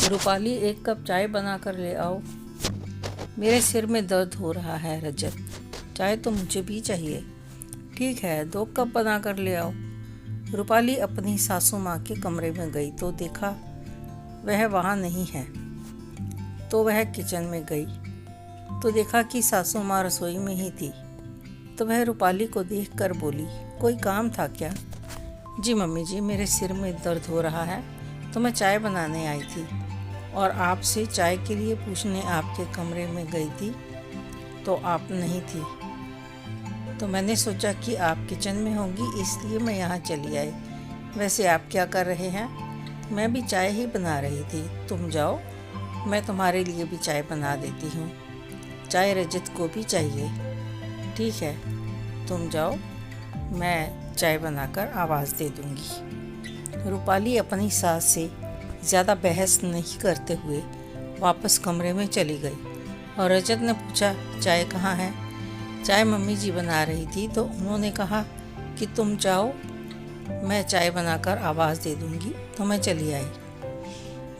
रूपाली, एक कप चाय बना कर ले आओ। मेरे सिर में दर्द हो रहा है रजत, चाय तो मुझे भी चाहिए। ठीक है, 2 कप बना कर ले आओ। रूपाली अपनी सासू माँ के कमरे में गई तो देखा वह वहाँ नहीं है। तो वह किचन में गई तो देखा कि सासू माँ रसोई में ही थी। तो वह रूपाली को देखकर बोली, कोई काम था क्या? जी मम्मी जी, मेरे सिर में दर्द हो रहा है तो मैं चाय बनाने आई थी और आपसे चाय के लिए पूछने आपके कमरे में गई थी तो आप नहीं थी। तो मैंने सोचा कि आप किचन में होंगी, इसलिए मैं यहाँ चली आई। वैसे आप क्या कर रहे हैं? मैं भी चाय ही बना रही थी। तुम जाओ, मैं तुम्हारे लिए भी चाय बना देती हूँ। चाय रजत को भी चाहिए। ठीक है, तुम जाओ, मैं चाय बनाकर आवाज़ दे दूँगी। रूपाली अपनी सास से ज़्यादा बहस नहीं करते हुए वापस कमरे में चली गई और रजत ने पूछा, चाय कहाँ है? चाय मम्मी जी बना रही थी तो उन्होंने कहा कि तुम जाओ, मैं चाय बनाकर आवाज़ दे दूँगी। तो मैं चली आई।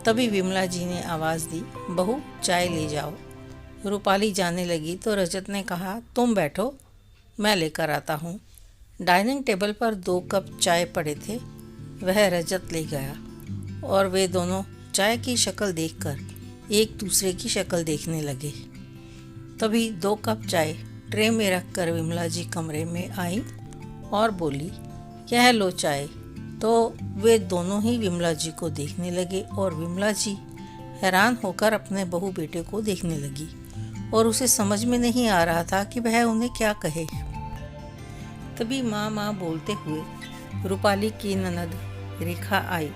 तभी विमला जी ने आवाज़ दी, बहू चाय ले जाओ। रूपाली जाने लगी तो रजत ने कहा, तुम बैठो, मैं लेकर आता हूँ। डाइनिंग टेबल पर 2 कप चाय पड़े थे, वह रजत ले गया और वे दोनों चाय की शक्ल देखकर एक दूसरे की शक्ल देखने लगे। तभी 2 कप चाय ट्रे में रखकर विमला जी कमरे में आई और बोली, यह लो चाय। तो वे दोनों ही विमला जी को देखने लगे और विमला जी हैरान होकर अपने बहू बेटे को देखने लगी और उसे समझ में नहीं आ रहा था कि वह उन्हें क्या कहे। तभी माँ माँ बोलते हुए रूपाली की ननद रेखा आई।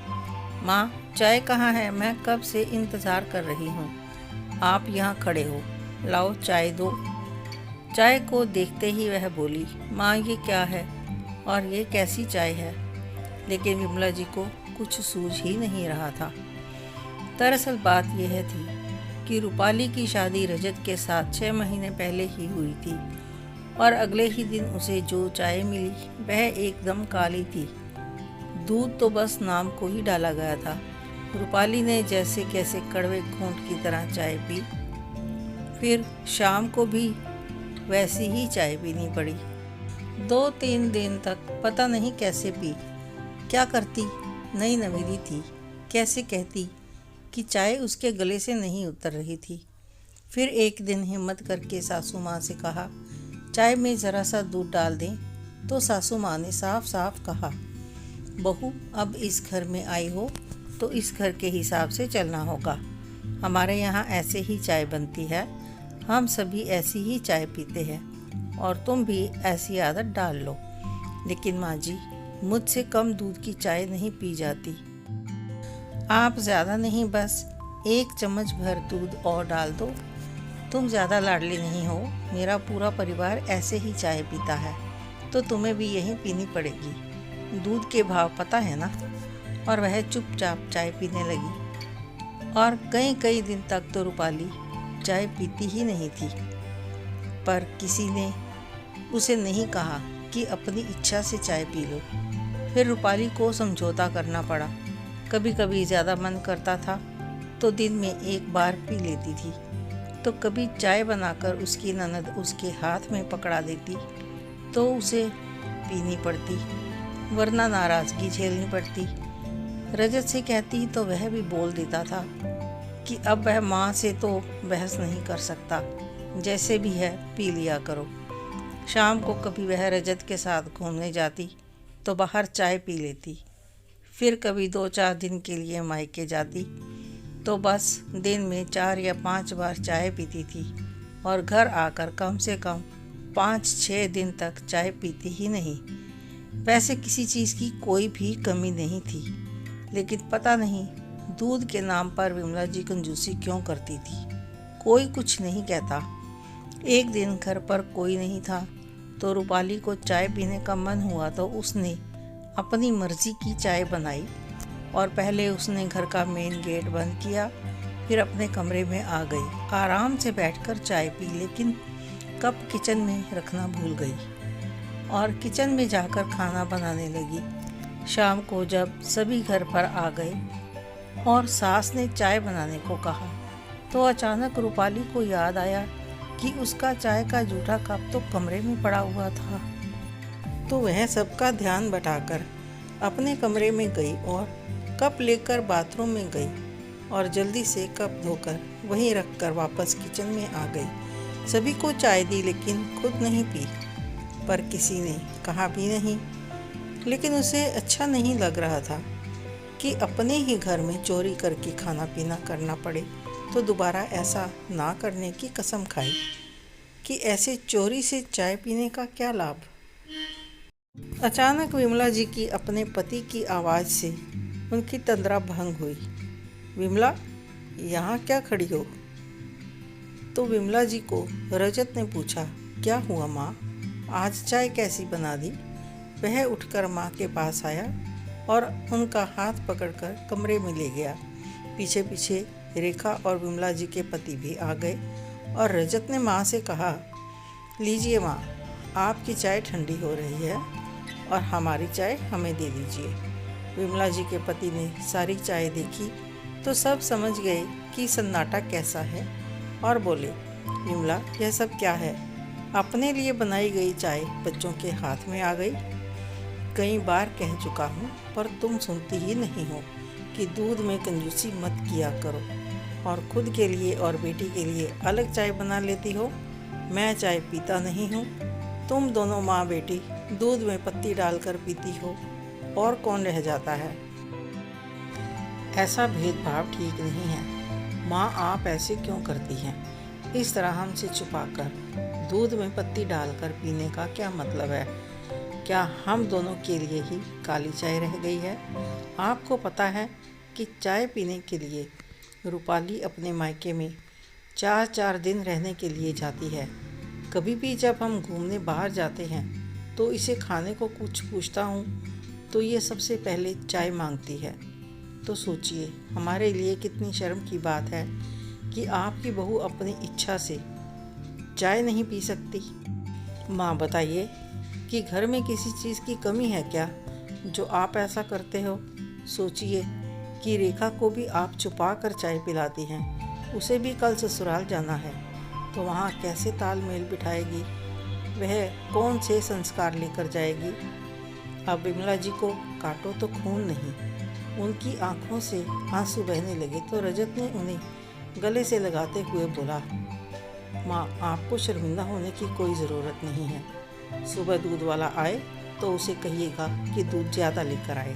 माँ, चाय कहाँ है? मैं कब से इंतज़ार कर रही हूँ। आप यहाँ खड़े हो, लाओ चाय दो। चाय को देखते ही वह बोली, माँ ये क्या है और ये कैसी चाय है? लेकिन विमला जी को कुछ सूझ ही नहीं रहा था। दरअसल बात यह थी कि रूपाली की शादी रजत के साथ 6 महीने पहले ही हुई थी और अगले ही दिन उसे जो चाय मिली वह एकदम काली थी। दूध तो बस नाम को ही डाला गया था। रूपाली ने जैसे कैसे कड़वे घूंट की तरह चाय पी। फिर शाम को भी वैसी ही चाय पीनी पड़ी। 2-3 दिन तक पता नहीं कैसे पी, क्या करती, नई नवेली थी, कैसे कहती कि चाय उसके गले से नहीं उतर रही थी। फिर एक दिन हिम्मत करके सासू माँ से कहा, चाय में ज़रा सा दूध डाल दें। तो सासू माँ ने साफ साफ कहा, बहू अब इस घर में आई हो तो इस घर के हिसाब से चलना होगा। हमारे यहाँ ऐसे ही चाय बनती है, हम सभी ऐसी ही चाय पीते हैं और तुम भी ऐसी आदत डाल लो। लेकिन माँ जी, मुझसे कम दूध की चाय नहीं पी जाती। आप ज़्यादा नहीं, बस 1 चम्मच भर दूध और डाल दो। तुम ज़्यादा लाडली नहीं हो, मेरा पूरा परिवार ऐसे ही चाय पीता है तो तुम्हें भी यही पीनी पड़ेगी। दूध के भाव पता है ना। और वह चुपचाप चाय पीने लगी और कई दिन तक तो रूपाली चाय पीती ही नहीं थी। पर किसी ने उसे नहीं कहा कि अपनी इच्छा से चाय पी लो। फिर रूपाली को समझौता करना पड़ा। कभी कभी ज़्यादा मन करता था तो दिन में 1 बार पी लेती थी, तो कभी चाय बनाकर उसकी ननद उसके हाथ में पकड़ा देती तो उसे पीनी पड़ती, वरना नाराज़गी झेलनी पड़ती। रजत से कहती तो वह भी बोल देता था कि अब वह माँ से तो बहस नहीं कर सकता, जैसे भी है पी लिया करो। शाम को कभी वह रजत के साथ घूमने जाती तो बाहर चाय पी लेती। फिर कभी 2-4 दिन के लिए मायके जाती तो बस दिन में 4 या 5 बार चाय पीती थी और घर आकर कम से कम 5-6 दिन तक चाय पीती ही नहीं। वैसे किसी चीज़ की कोई भी कमी नहीं थी, लेकिन पता नहीं दूध के नाम पर विमला जी कंजूसी क्यों करती थी। कोई कुछ नहीं कहता। एक दिन घर पर कोई नहीं था तो रूपाली को चाय पीने का मन हुआ तो उसने अपनी मर्जी की चाय बनाई और पहले उसने घर का मेन गेट बंद किया, फिर अपने कमरे में आ गई। आराम से बैठकर चाय पी, लेकिन कप किचन में रखना भूल गई और किचन में जाकर खाना बनाने लगी। शाम को जब सभी घर पर आ गए और सास ने चाय बनाने को कहा तो अचानक रूपाली को याद आया कि उसका चाय का जूठा कप तो कमरे में पड़ा हुआ था। तो वह सबका ध्यान बटाकर अपने कमरे में गई और कप लेकर बाथरूम में गई और जल्दी से कप धोकर वहीं रखकर वापस किचन में आ गई। सभी को चाय दी लेकिन खुद नहीं पी, पर किसी ने कहा भी नहीं। लेकिन उसे अच्छा नहीं लग रहा था कि अपने ही घर में चोरी करके खाना पीना करना पड़े, तो दोबारा ऐसा ना करने की कसम खाई कि ऐसे चोरी से चाय पीने का क्या लाभ। अचानक विमला जी की अपने पति की आवाज़ से उनकी तंद्रा भंग हुई। विमला, यहाँ क्या खड़ी हो? तो विमला जी को रजत ने पूछा, क्या हुआ माँ, आज चाय कैसी बना दी? वह उठकर माँ के पास आया और उनका हाथ पकड़कर कमरे में ले गया। पीछे पीछे रेखा और विमला जी के पति भी आ गए और रजत ने माँ से कहा, लीजिए माँ, आपकी चाय ठंडी हो रही है और हमारी चाय हमें दे दीजिए। विमला जी के पति ने सारी चाय देखी तो सब समझ गए कि सन्नाटा कैसा है और बोले, विमला, यह सब क्या है? अपने लिए बनाई गई चाय बच्चों के हाथ में आ गई। कई बार कह चुका हूँ पर तुम सुनती ही नहीं हो कि दूध में कंजूसी मत किया करो और खुद के लिए और बेटी के लिए अलग चाय बना लेती हो। मैं चाय पीता नहीं हूँ, तुम दोनों माँ बेटी दूध में पत्ती डालकर पीती हो, और कौन रह जाता है? ऐसा भेदभाव ठीक नहीं है। माँ, आप ऐसे क्यों करती हैं? इस तरह हमसे छुपाकर दूध में पत्ती डालकर पीने का क्या मतलब है? क्या हम दोनों के लिए ही काली चाय रह गई है? आपको पता है कि चाय पीने के लिए रूपाली अपने मायके में 4-4 दिन रहने के लिए जाती है। कभी भी जब हम घूमने बाहर जाते हैं तो इसे खाने को कुछ पूछता हूँ तो ये सबसे पहले चाय मांगती है। तो सोचिए, हमारे लिए कितनी शर्म की बात है कि आपकी बहू अपनी इच्छा से चाय नहीं पी सकती। माँ, बताइए कि घर में किसी चीज़ की कमी है क्या जो आप ऐसा करते हो? सोचिए कि रेखा को भी आप छुपा कर चाय पिलाती हैं। उसे भी कल ससुराल जाना है तो वहाँ कैसे तालमेल बिठाएगी? वह कौन से संस्कार लेकर जाएगी? अब विमला जी को काटो तो खून नहीं। उनकी आंखों से आंसू बहने लगे तो रजत ने उन्हें गले से लगाते हुए बोला, माँ, आपको शर्मिंदा होने की कोई ज़रूरत नहीं है। सुबह दूध वाला आए तो उसे कहिएगा कि दूध ज़्यादा लेकर आए।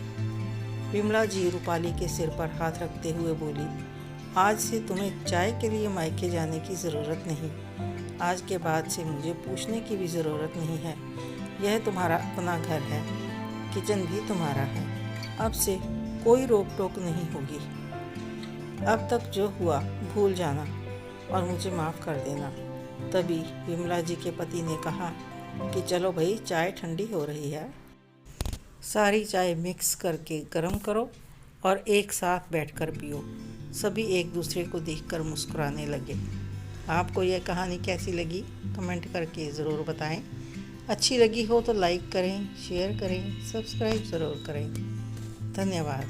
विमला जी रूपाली के सिर पर हाथ रखते हुए बोली, आज से तुम्हें चाय के लिए मायके जाने की ज़रूरत नहीं। आज के बाद से मुझे पूछने की भी ज़रूरत नहीं है। यह तुम्हारा अपना घर है, किचन भी तुम्हारा है। अब से कोई रोक टोक नहीं होगी। अब तक जो हुआ भूल जाना और मुझे माफ़ कर देना। तभी विमला जी के पति ने कहा कि चलो भाई, चाय ठंडी हो रही है, सारी चाय मिक्स करके गर्म करो और एक साथ बैठकर पियो। सभी एक दूसरे को देखकर मुस्कुराने लगे। आपको यह कहानी कैसी लगी कमेंट करके ज़रूर बताएं। अच्छी लगी हो तो लाइक करें, शेयर करें, सब्सक्राइब ज़रूर करें। धन्यवाद।